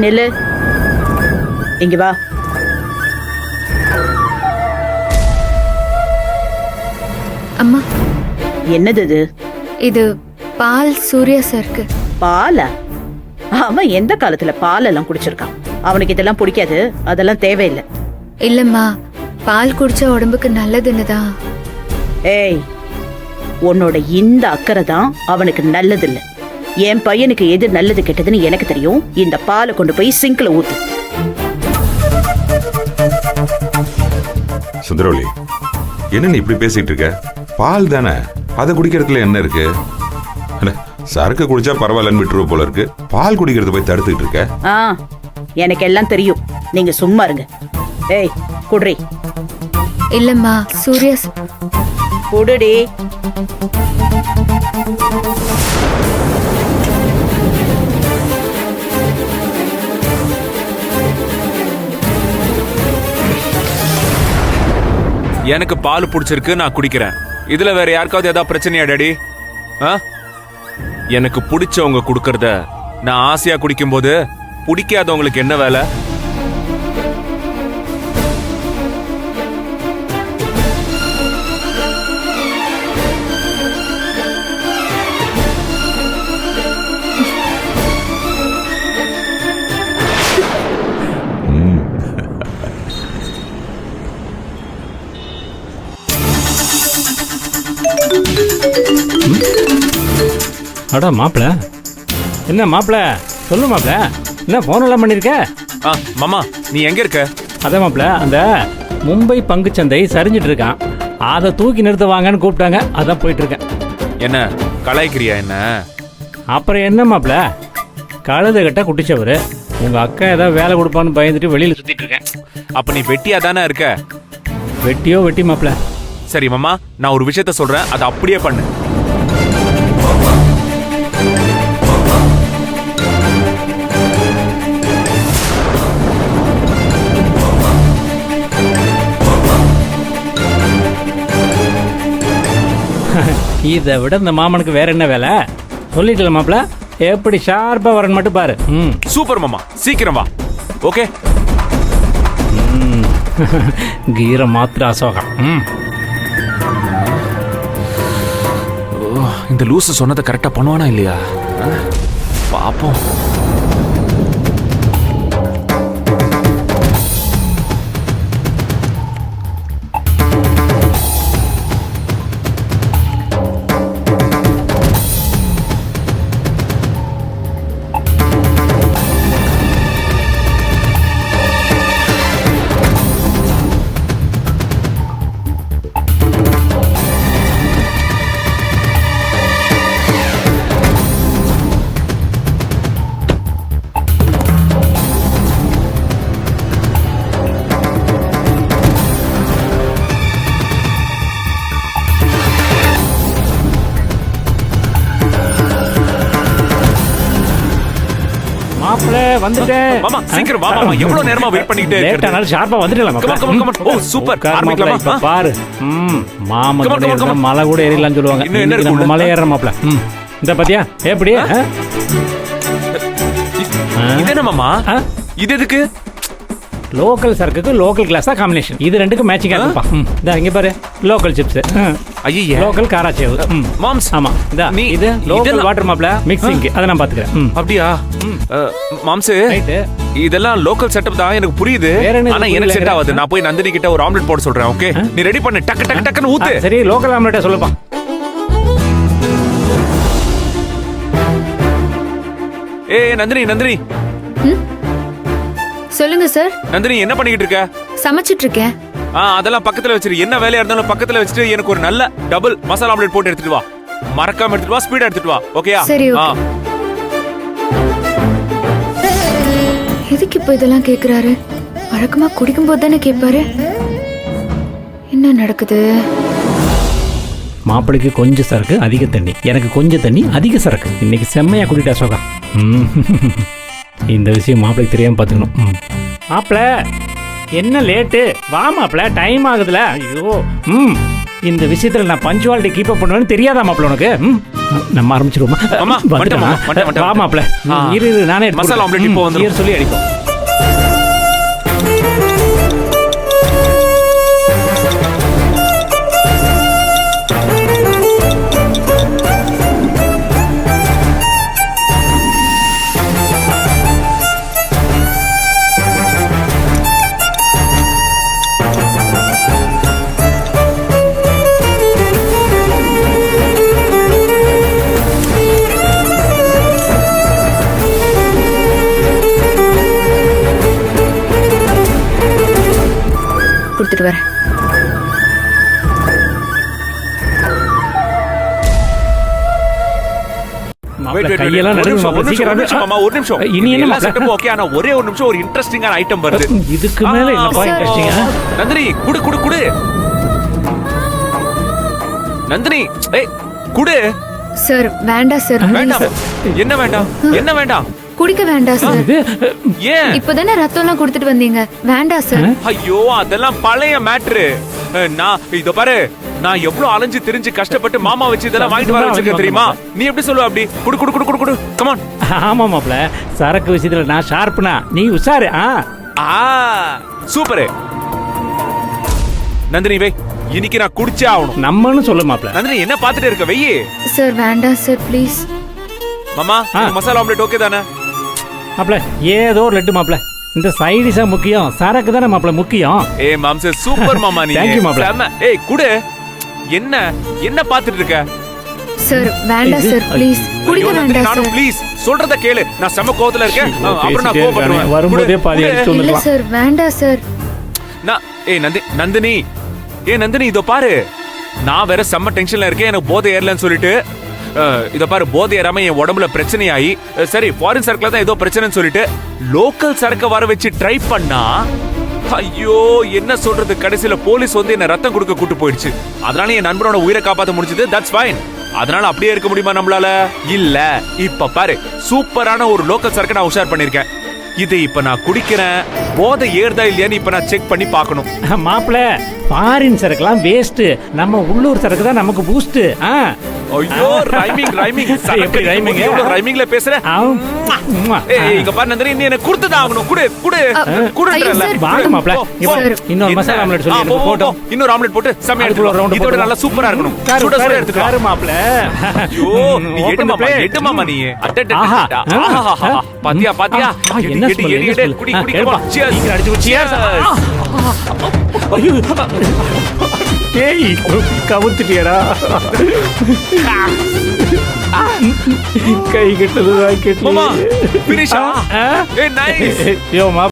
நில்லு, இங்க வா. அம்மா, என்னது இது? இது பால் சூர்யா சாருக்கு. பாலா? அவன் எந்த காலத்துல பாலெல்லாம் குடிச்சிருக்கான்? அவனுக்கு இதெல்லாம் பிடிக்காது, அதெல்லாம் தேவையில்லை. இல்லம்மா, பால் குடிச்சா உடம்புக்கு நல்லதுன்னுதான். ஏய், உன்னோட இந்த அக்கறை தான் அவனுக்கு நல்லதில்லை. என் பையனுக்கு எது நல்லது கெட்டதுன்னு எனக்கு தெரியும். இந்த பாலை கொண்டு போய் சிங்க்ல ஊத்து. சுந்தரவலி, என்ன நீ இப்படி பேசிட்டு இருக்க? பால் தானே, அதை குடிக்கிறதுல என்ன இருக்கு? சரக்கு குடிச்சா பரவாயில்லன்னு விட்டுருவ போல இருக்கு. பால் குடிக்கிறது போய் தடுத்துட்டு இருக்க. எனக்கு எல்லாம் தெரியும், நீங்க சும்மா இருங்க. ஏய், குடுறி. இல்லம்மா, சூர்யா குடுடி. எனக்கு பால் பிடிச்சிருக்கு, நான் குடிக்கிறேன். இதுல வேற யாருக்காவது ஏதாவது பிரச்சனையா டாடி? எனக்கு பிடிச்சவங்க குடுக்கறத நான் ஆசையா குடிக்கும் போது பிடிக்காதவங்களுக்கு என்ன வேலை? அடா மாப்பிள, என்ன மாப்பிள சொல்லு மாப்பிள, என்ன போன் எல்லாம் பண்ணிருக்க? மாமா, நீ எங்க இருக்க? அதான் மாப்பிள, அந்த மும்பை பங்குச்சந்தை சரிஞ்சிட்டு இருக்கான், அதை தூக்கி நிறுத்த வாங்கன்னு கூப்பிட்டாங்க, அதான் போயிட்டு இருக்கேன். என்ன கலாய்க்கிறியா என்ன? அப்புறம் என்ன மாப்பிள, கழுத கட்ட குட்டிச்சவரு, உங்க அக்கா ஏதாவது வேலை கொடுப்பான்னு பயந்துட்டு வெளியில சுத்திட்டு இருக்கேன். அப்ப நீ வெட்டியா தானே இருக்க? வெட்டியோ வெட்டி மாப்பிள. சரி மாமா, நான் ஒரு விஷயத்த சொல்றேன், அதை அப்படியே பண்ணு. இதை விட இந்த மாமனுக்கு வேற என்ன வேலை? சொல்லிட்டல மாப்பிள, எப்படி ஷார்ப்பா வரன்னு மட்டும் பாரு. சூப்பர் மாமா, சீக்கிரம் வா. ஓகே. கீர மாத்திர அசோகம். இந்த லூசு சொன்னதை கரெக்டா பண்ணுவானா இல்லையா பாப்போம். மாப்பிள வந்துட்டேன். மாமா சீக்கிரம் வா மாமா, எவ்வளவு நேரமா வெயிட் பண்ணிட்டே இருக்கேன். லேட் ஆனாலும் ஷார்ப்பா வந்துட்டலாம் மாப்பிள. Come come come. Oh super, ஆரம்பிக்கலாமா? இப்ப பாரு. மாமன் மலை கூட ஏறிடலாம்னு சொல்லுவாங்க. இன்னும் என்ன இருக்கு? நம்ம மலை ஏறற மாப்பிள. இந்த பாத்தியா எப்படி? இது என்ன மாமா? இது எதுக்கு? லோக்கல் சரக்குக்கு லோக்கல் கிளாஸ் தான் காம்பினேஷன். இது ரெண்டுக்கும் மேட்சிங்கா இருக்குப்பா. இந்த இங்க பாரு, லோக்கல் சிப்ஸ், ஐயே லோக்கல் காராச்சேவு. மாம்ஸ். ஆமா, நீ இது லோக்கல் வாட்டர் மாப்ள மிக்சிங், அத நான் பாத்துக்கறேன். அப்படியே மாம்ஸ், ரைட். இதெல்லாம் லோக்கல் செட்டப் தான், எனக்கு புரியுது. ஆனா எனக்கு செட் ஆகாது. நான் போய் நந்தினி கிட்ட ஒரு ஆம்லெட் போட சொல்றேன். ஓகே, நீ ரெடி பண்ணு, டக்கு டக்கு டக்குன்னு ஊத்து. சரி, லோக்கல் ஆம்லெட் சொல்லுப்பா. ஏய் நந்தினி, நந்தினி சொல்லுங்க சார். நந்தினி என்ன பண்ணிட்டு இருக்க? சமைச்சிட்டு இருக்கேன். அதெல்லாம் பக்கத்துல வச்சிரு. என்ன வேலையா இருந்தாலும் பக்கத்துல வச்சிட்டு எனக்கு ஒரு நல்ல டபுள் மசாலா ஆம்லெட் போட்டு எடுத்துட்டு வா. மறக்காம எடுத்துட்டு வா, ஸ்பீடா எடுத்துட்டு வா. ஓகேயா? சரி. எதுக்கு இப்ப இதெல்லாம் கேக்குறாரு? வழக்கமா குடிக்கும் போது தானே கேட்பாரு. என்ன நடக்குது? மாப்பிளைக்கு கொஞ்சம் சரக்கு அதிக தண்ணி, எனக்கு கொஞ்சம் தண்ணி அதிக சரக்கு. இன்னைக்கு செம்மையா குடிட்டா சோகா. இந்த விஷயம் மாப்பிளைக்கு தெரியாம பாத்துக்கணும். மாப்பிள என்ன லேட்டு? வா மாப்பிள, டைம் ஆகுதுல. ஐயோ, இந்த விஷயத்துல நான் பஞ்சுவாலிட்டி கீப் அப் பண்ணுவேன்னு தெரியாதா மாப்பிள உனக்கு? நம்ம ஆரம்பிச்சிருவோமா மாமா, வந்துட்டேன் மாமா, வந்துட்டேன். வா மாப்ள இரு நானே எடுத்து மசாலா கொடுக்குறேன். ஆம்லெட் இப்போ வந்துரும். இரு சொல்லி அடிக்கும் கொடுத்துட்டு வரேன். Wait, wait, wait. கையெல்லாம் ஒரு நடுங்க நிமிஷம், மாப்ள ஒரு நிமிஷம், சீக்கிரம் ஒரு நிமிஷம் மாமா, ஒரு நிமிஷம். இனி என்ன எல்லா மாப்ள? setup okay, ஆனா ஒரே ஒரு நிமிஷம் ஒரு இன்ட்ரெஸ்டிங்கான ஐட்டம் வருது. இதுக்கு மேல என்னப்பா ஆ, இன்ட்ரெஸ்டிங்கா நந்தினி குடு குடு குடு நந்தினி ஏய் குடு சார் வேண்டாம் சார், வேண்டாம் please. என்ன வேண்டாம் என்ன வேண்டாம் குடிக்க வேண்டாம் சார். இது ஏன் இப்பதானே ரத்தம்லாம் கொடுத்துட்டு வந்தீங்க. வேண்டாம் சார். ஐயோ அதெல்லாம் பழைய மேட்ரு நான் இதோ பாரு நான் எவ்வளவு அலைஞ்சு திரிஞ்சு கஷ்டப்பட்டு மாமா வச்சு இதெல்லாம் வாங்கிட்டு வர வச்சிருக்கேன் தெரியுமா நீ எப்படி சொல்லுவ அப்படி குடு குடு குடு குடு குடு கமான் ஆமா மாப்ள சரக்கு விஷயத்துல நான் ஷார்ப்னா நீ உஷாரு சூப்பர் நந்தினி வை இன்னைக்கு நான் குடிச்சே ஆகணும் நம்மன்னு சொல்லு மாப்ள நந்தினி என்ன பாத்துட்டு இருக்க வெய்யி சார் வேண்டாம் சார், ப்ளீஸ். மாமா மசாலா ஆம்லெட் ஓகே தானே மாப்ள ஏதோ ஒரு லட்டு மாப்ள இந்த சைடிஷா முக்கியம் சரக்கு தானே மாப்ள முக்கியம் ஏய் மாம்சே சூப்பர் மாமா நீ Thank you, மாப்ள. செம்ம. ஏய் குடு என்ன என்ன பாத்துட்டு இருக்க சார் வேண்டாம் சார், ப்ளீஸ். குடிக்க வேண்டாம் நானும் சார். ப்ளீஸ் சொல்றத கேளு நான் செம கோவத்துல இருக்கேன் அப்புறம் நான் கோவப்படுவேன் வரும்போதே பாதி அடிச்சு இல்ல வந்துடலாம் சார், வேண்டாம் சார். நான் ஏய் நந்தினி ஏய் நந்தினி இதோ பாரு நான் வேற செம்ம டென்ஷன்ல இருக்கேன் எனக்கு போதை ஏறலன்னு சொல்லிட்டு இதோ பாரு போதை ஏறாம என் உடம்புல பிரச்சனையாயி சரி ஃபாரின் சரக்குல தான் ஏதோ பிரச்சனைன்னு சொல்லிட்டு லோக்கல் சரக்க வர வச்சு ட்ரை பண்ணா ஐயோ என்ன சொல்றது கடைசியில போலீஸ் வந்து என்ன ரத்தம் கொடுக்க கூட்டு போயிடுச்சு அதனால என் நண்பனோட உயிரை காப்பாத்த முடிஞ்சது தட்ஸ் ஃபைன் அதனால அப்படியே இருக்க முடியுமா நம்மளால இல்ல இப்ப பாரு சூப்பரான ஒரு லோக்கல் சரக்கு நான் உஷார் பண்ணிருக்கேன் இதை இப்ப நான் குடிக்கிறேன் போதை ஏறுதா இல்லையான்னு இப்ப நான் செக் பண்ணி பார்க்கணும் மாப்ள ஃபாரின் சரக்குலாம் வேஸ்ட் நம்ம உள்ளூர் சரக்கு தான் நமக்கு பூஸ்ட் ஐயோ ரைமிங் எப்படி rhyming? ரைமிங்ல பேசுற ஏய் இங்க பாரு நந்தினி நீ எனக்கு கொடுத்துதான் ஆகணும் குடு குடு குடுன்றல ஐயோ, வாங்க மாப்ள சார். இன்னொரு மசாலா ஆம்லெட் சொல்லி எனக்கு போட்டோம் இன்னொரு ஆம்லெட் போட்டு செமையா அதுக்குள்ள ஒரு round எடுத்துக்கோ இதோட போட்டுடலாம். நல்லா சூப்பரா இருக்கணும் காரு, சுட சுட காரு, எடுத்துக்கோ காரு மாப்ள ஐயோ நீ Open எடு the மாமா plate. எடு மாமா நீ ஆஹா. ஆஹா பாத்தியா பாத்தியா என்ன smell, என்ன smell? குடி குடி எடுப்பா. cheers சீக்கிரம் அடிச்சு cheers. ஐயோ. ஏய் கவுத்துட்டியடா கை கெட்டது மாமா கெட்டது finish ஏய் நைஸ் யோ மா